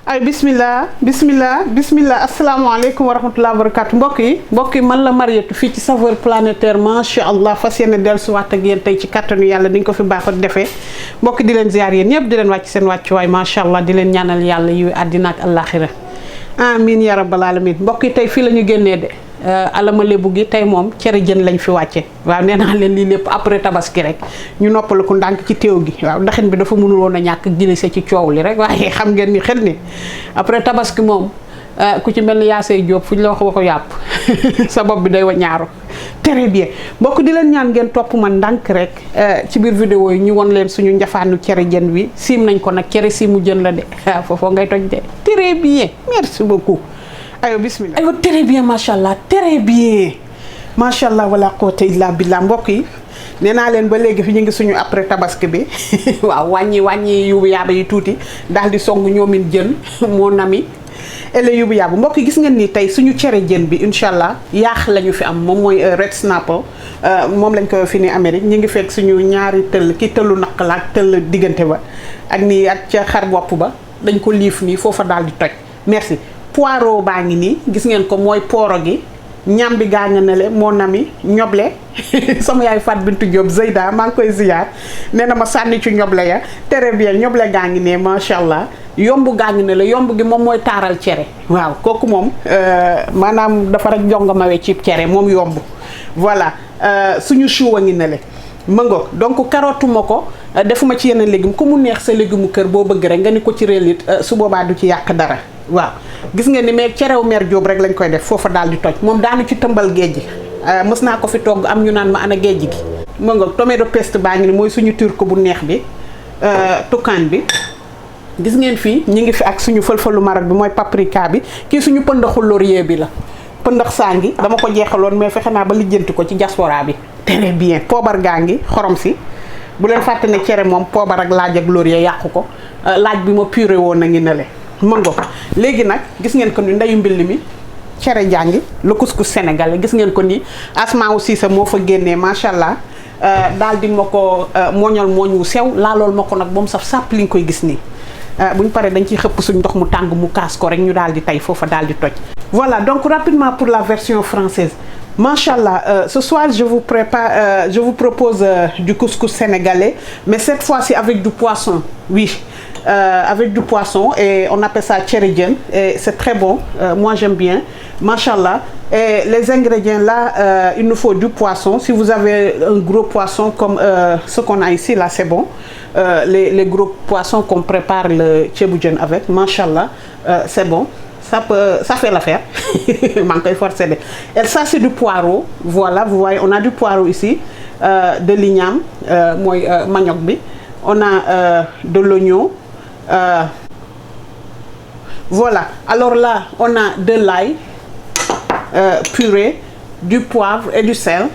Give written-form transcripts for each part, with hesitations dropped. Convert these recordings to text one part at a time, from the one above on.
ay bismillah asalaamaaleykum wa rahmatulah barakaatu mbokk yi man la Mariétou fii ci Saveurs Planétaires macha allah fas yéene dellusiwaat ak yéen tey ci kattanu yàlla ni ñu ko fi baaxoon defee mbokk di leen ziar yéen ñëpp di leen wàcc seen wàccuwaay macha allah di leen ñaanal yàlla yu àddina ak àllaaxira amiin ya rabbal alamin mbokk yi tey fii la ñu génnee de alama lébu gi tey moom cere jën lañ fi wàcce waaw nee naa leen lii lépp après tabaski rek ñu noppal ko ndànk ci teew gi waaw ndaxin bi dafa mënul woon a ñàkk glissé ci coow li rek waaye xam ngeen ni xel ni après tabaski moom ku ci mel ni Yaasay Jóob fu ñu la wax waxu yàpp sa bopp bi day wa ñaaru très bien mbokk di leen ñaan ngeen topp ma ndànk rek ci biir vidéo yi ñu won leen suñu njafaanu cere jën bi siim nañ ko nag cere siimu jën la de foofoo ngay toj de très bien merci beaucoup ayo bismillah ayo très bien macha allah très bien macha allah wala quwwata illa billah mbokk yi nee naa leen ba léegi fi ñu ngi suñu après tabaski bi waaw wàññi yubu yaaba yi tuuti daal di song ñoomin jën mon ami ele yubu yaaba mbokk yi gis ngeen ni tey suñu cere jën bi incha allah yaax la ñu fi am moom mooy red snapper moom lañ ko fi ni Amérique ñu ngi fekk suñu ñaari tëll ki tëllu naq la ak tëll diggante ba ak nii ak ca xar bopp ba dañ ko liif nii foofa daal di toj merci poireau baa ngi nii gis ngeen ko mooy pooro gi ñam bi gaa nga ne le mon ami ñoble sama yaay Fat Bintou Diop Zeyda maa ngi koy ziyaar nee na ma sànni ci ñoble ya très bien ñoble gaa ngi ne macha allah yomb gaa ngi ne la yomb gi moom mooy taaral cere waaw kooku moom maanaam dafa rek jongamawe ci cere moom yomb voilà suñu chou a ngi ne le mëngo donc karootuma ko defuma ci yeneen légume ku mu neex sa légume kër boo bëgg rek nga ni ko ci réelit su boobaa du ci yàq dara waaw gis ngeen ni mais cerew mère Diop rek lañ koy def foofa daal di toj moom daanu ci tëmbal géej gi mës naa ko fi togg am ñu naan ma ana géej gi mëngo tomato paste baa ngi ni mooy suñu turco bu neex bi tukkaan bi gis ngeen fii ñu ngi fi ak suñu fël-fëlu Maroc bi mooy paprika bi kii suñu pëndaxu laurier bi la pëndax saa ngi dama ko jeexaloon mais fexe naa ba lijjanti ko ci diaspora bi très bien poobar gaa ngi xorom si bu leen fàtte ne cere moom poobar ak laaj ak laurier yàqu ko laaj bi ma puré woon na ngi ne le mëngo léegi nag gis ngeen ko ni ndeyu mbill mi cere jàngi le couscous sénégalais gis ngeen ko ni Asma aussi sa moo fa génnee macha allah daal di ma ko mooñal mooñ wu sew laalool ma ko nag ba mu saf sàpp li nga koy gis nii buñ paree dañ ciy xëpp suñ ndox mu tàng mu kaas ko rek ñu daal di tey foofa daal di toj voilà donc rapidement pour la version française Machallah, ce soir je vous propose du couscous sénégalais, mais cette fois-ci avec du poisson, oui, avec du poisson et on appelle ça tcheridjen et c'est très bon, moi j'aime bien, Machallah. Et les ingrédients là, il nous faut du poisson, si vous avez un gros poisson comme ce qu'on a ici là c'est bon, les gros poissons qu'on prépare le tcheridjen avec, Machallah, c'est bon. Ça fait l'affaire. Et ça c'est du poireau. Voilà, vous voyez, on a du poireau ici, de l'igname, manioc bi. On a de l'oignon. Voilà. Alors là, on a de l'ail puré, du poivre et du sel.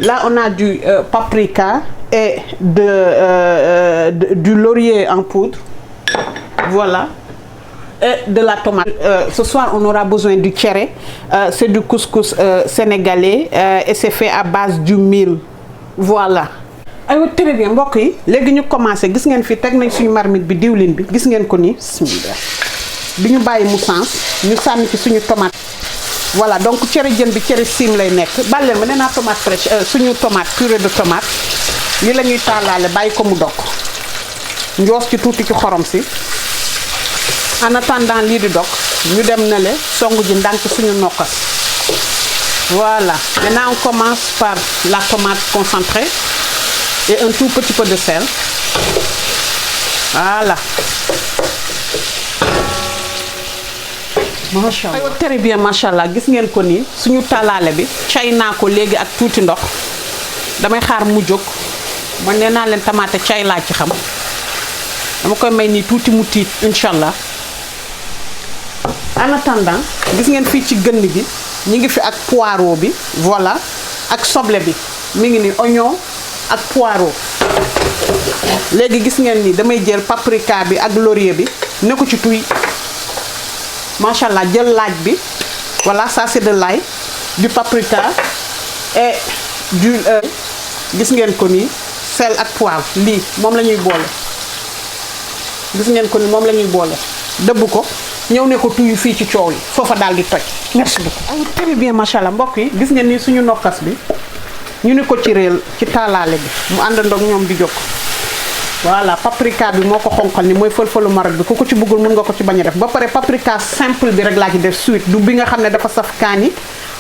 Là, on a du paprika et du laurier en poudre. Voilà. Et de la tomate. Ce soir, on aura besoin du tchéré. C'est du couscous sénégalais et c'est fait à base du mil. Voilà. aywa très bien mbokk yi léegi ñu commencé gis ngeen fi teg nañ suñu marmite bi diwlin bi gis ngeen ko ni bismillah bi ñu bàyyi mu sens ñu sànni ci suñu tomate. Voilà donc cere jën bi cere siim lay nekk bàlleen ma nee naa tomate fraîche suñu tomate purée de tomate li la ñuy taalaale bàyyi ko mu dog njoos ci tuuti ci xorom si. En attendant lii di dog ñu dem na le songu ji ndànk suñu nokkas. Voilà, maintenant on commence par la tomate concentrée et un tout petit peu de sel. Voilà. Machallah. Très bien machallah gis ngeen ko nii suñu talaale bi cay naa ko léegi ak tuuti ndox damay xaar mu jóg man nee naa leen tamaate cay laa ci xam dama koy may nii tuuti mu tiit incha allah. En attendant gis ngeen fii ci gënn gi ñu ngi fi ak poireau bi voilà ak soble bi mi ngi ni oignon ak poireau léegi gis ngeen ni damay jël paprika bi ak laurier bi ne ko ci tuy machallah jël laaj bi voilà ça c'est de l'ail du paprika et du gis ngeen ko ni sel ak poivre lii moom la ñuy boole gis ngeen ko ni moom la ñuy boole dëbb ko ñëw ne ko tuyu fii ci coow yi foofa daal di toj. merci beaucoup. très bien macha allah mbokk yi gis ngeen ni suñu nokkas bi ñu ne ko ci réel ci taalaale bi mu àndandoog ñoom di jóg. voilà paprika bi moo ko xonqal ni mooy fël-fëlu Maroc bi ku ko ci bëggul mun nga ko ci bañ a def ba pare paprika simple bi rek laa ci def sweet du bi nga xam ne dafa saf kaani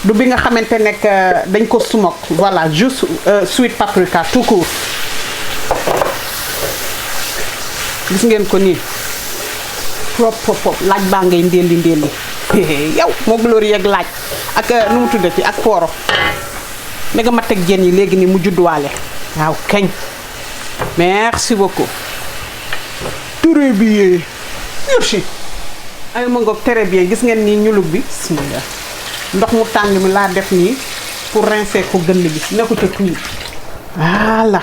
du bi nga xamante nekk dañ ko smoke voilà juste sweet paprika tout court. gis ngeen ko nii pop laaj baa ngay ndéeli yow moo glory yeeg laaj ak nu mu tuddati ak pooro ne nga ma teg jën yi léegi ni mu judduwaale waaw kañ. merci beaucoup. très bien. merci. ay ma ngoog très bien gis ngeen nii ñulug bi bismillah ndox mu tàng mi laa def nii pour rincer ko gën bi ne ko ca tuuti. voilà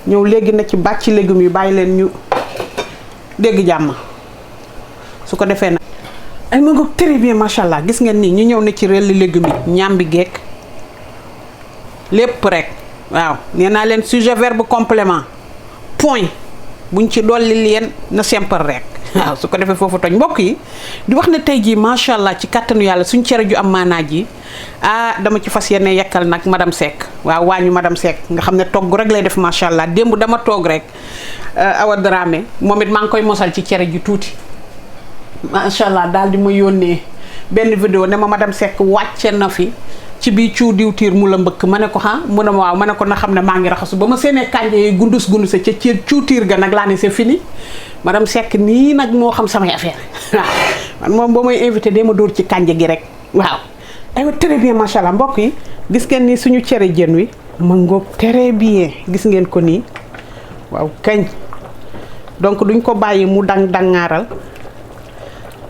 ñëw léegi na ci bàcc légumes yi bàyyi leen ñu dégg jàmm su ko defee nag. ay ma ngoog très bien macha allah gis ngeen nii ñu ñëw na ci relli légumes yi ñambi geek lépp rek. waaw nee naa leen sujet verbe complément point buñ ci dolli leen na simple rek waaw su ko defee foofu toj mbokk yi di wax ne tey jii macha allah ci kàttanu yàlla suñ cere ju am maanaa ji dama ci fas yéene yekkal nag madame Seck waaw waañu madame Seck nga xam ne togg rek lay def macha allah démb dama toog rek Awa Dramé moom it maa ngi koy mosal ci cere ji tuuti macha allah daal di ma yónnee benn vidéo ne ma madame Seck wàcce na fi. ci bii cuu diwtiir mu la mbëkk ma ne ko mu ne ma waaw ma ne ko na xam ne maa ngi raxasu ba ma seenee kànja yi gundus gunduse ca ci cuutiir ga nag laa ne c'est fini madame Seck nii nag moo xam samay affaire waaw man moom ba may invité dee ma dóor ci kànja gi rek waaw aywa très bien macha allah mbokk yi gis ngeen ni suñu cere jën wi ma ngoog très bien gis ngeen ko nii waaw kañ donc duñ ko bàyyi mu dangaaral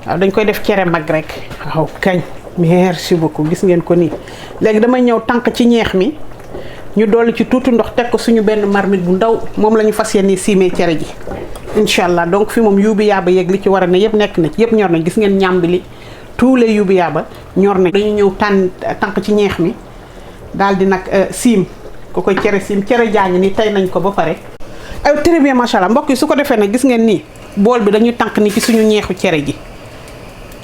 waaw dañ koy def cere mag rek waaw kañ merci beaucoup gis ngeen ko nii léegi damay ñëw tànk ci ñeex mi ñu dolli ci tuuti ndox teg ko suñu benn marmite bu ndaw moom la ñu fas yéene siimee cere ji incha allah donc fi moom yuubi yaaba yeeg li ci war a ne yëpp nekk na ci yëpp ñor na gis ngeen ñàmbi li tous les yuubi yaaba ñor na dañu ñëw tànk ci ñeex mi daal di nag siim ko koy cere siim cere jaañi ni tey nañ ko ba pare ay très bien macha allah mbokk yi su ko defee nag gis ngeen nii bool bi dañuy tànk ni ci suñu ñeexu cere ji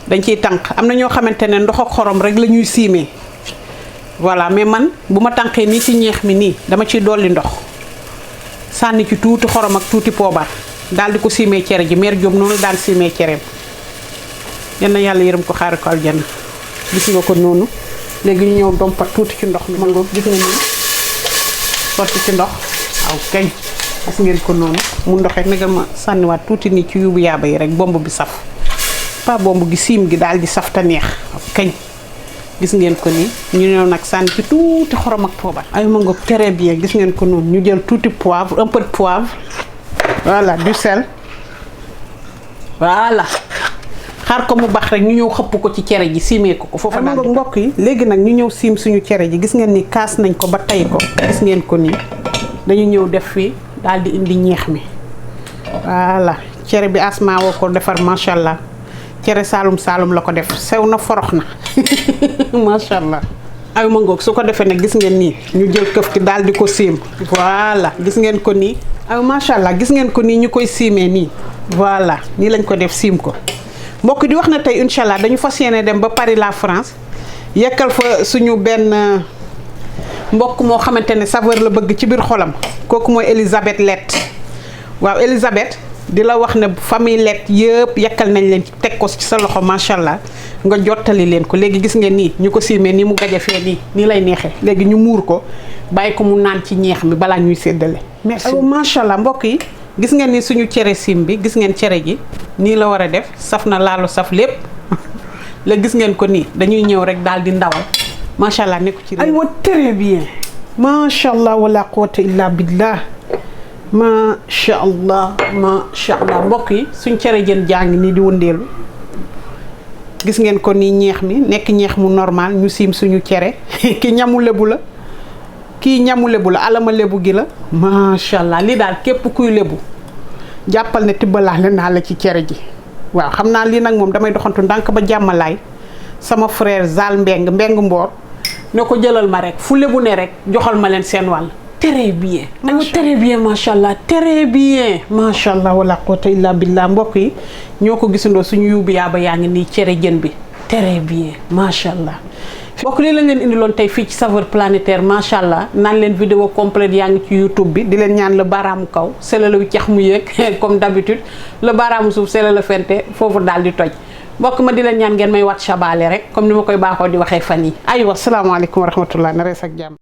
dañ ciy tànk am na ñoo xamante ne ndox ak xorom rek la ñuy siimee voilà mais man bu ma tànkee nii ci ñeex mi nii dama ciy dolli ndox sànni ci tuuti xorom ak tuuti poobar daal di ko siimee cere ji mère Diop noonu daan siimee cereem yal na yàlla yërëm ko xaari ko aljana gis nga ko noonu léegi ñu ñëw dompat tuuti ci ndox mi man nga gis nga nii sotti ci ndox waaw kañ gis ngeen ko noonu mu ndoxee nag ma sànniwaat tuuti nii ci yuubu yaaba yi rek bomb bi saf pas bomb gi siim gi daal di saf ta neex kañ gis ngeen ko nii ñu ñëw nag sànni ci tuuti xorom ak poobar ay ma ngoog très bien gis ngeen ko noonu ñu jël tuuti poivre un peu de poivre voilà du sel voilà xaar ko mu baax rek ñu ñëw xëpp ko ci cere ji siimee ko foofa daal di mbokk yi léegi nag ñu ñëw siim suñu cere ji gis ngeen ni kaas nañ ko ba tey ko gis ngeen ko nii dañu ñëw def fii daal di indi ñeex mi voilà cere bi asma woo ko defar macha allah cere saalum saalum la ko def sew na forox na macha allah ay ma ngoog su ko defee nag gis ngeen nii ñu jël këf ki daal di ko siim voilà gis ngeen ko nii ay macha allah gis ngeen ko nii ñu koy siimee nii voilà nii lañ ko def siim ko mbokk di wax na tey incha allah dañu fas yéene dem ba Paris la France yekkal fa suñu benn mbokk moo xamante ne saveur la bëgg ci biir xolam kooku mooy Elisabeth Lett waaw Elisabeth di la wax ne famille Lett yëpp yekkal nañ leen teg ko ci sa loxo macha allah nga jottali leen ko léegi gis ngeen nii ñu ko siimee nii mu gaja fee nii lay neexee léegi ñu muur ko bàyyi ko mu naan ci ñeex mi balaa ñuy séddale. merci macha allah mbokk yi gis ngeen ni suñu cere siim bi gis ngeen cere ji nii la war a def saf na laalo saf lépp la gis ngeen ko nii dañuy ñëw rek daal di ndawal macha allah nekk ci. aywa très bien macha allah wala quwwata illa billah macha allah mbokk yi suñ cere jën jaa ngi nii di wëndeelu gis ngeen ko nii ñeex mi nekk ñeex mu normal ñu siim suñu cere ki ñamu lebu la kii ñamu lebu la alama lebu gi la macha allah lii daal képp kuy lebu jàppal ne tibbalaale naa la ci cere ji waaw xam naa lii nag moom damay doxantu ndànk ba jàmmalaay sama frère Zal mbeng mboor ne ko jëlal ma rek fu lebu ne rek joxal ma leen seen wàll très bien. Très bien machallah très bien machallah wala quwwata illa billah mbokk yi ñoko gisandoo suñu yuubu yaaba yaangi ni cere jën bi très bien machallah. mbokk li lañ leen indiloon tey fii ci saveur planétaire machallah naan leen vidéo complète yaa ngi ci YouTube bi di leen ñaan la baaraamu kaw sela la cax mu yéeg comme d'habitude le baaraamu suuf sela la fente foofu daal di toj mbokk ma di leen ñaan ngeen may wat shabaale rek comme ni ma koy baaxoo di waxee fan yi aywa asalaamaaleykum wa rahmatullah na rees ak jàmm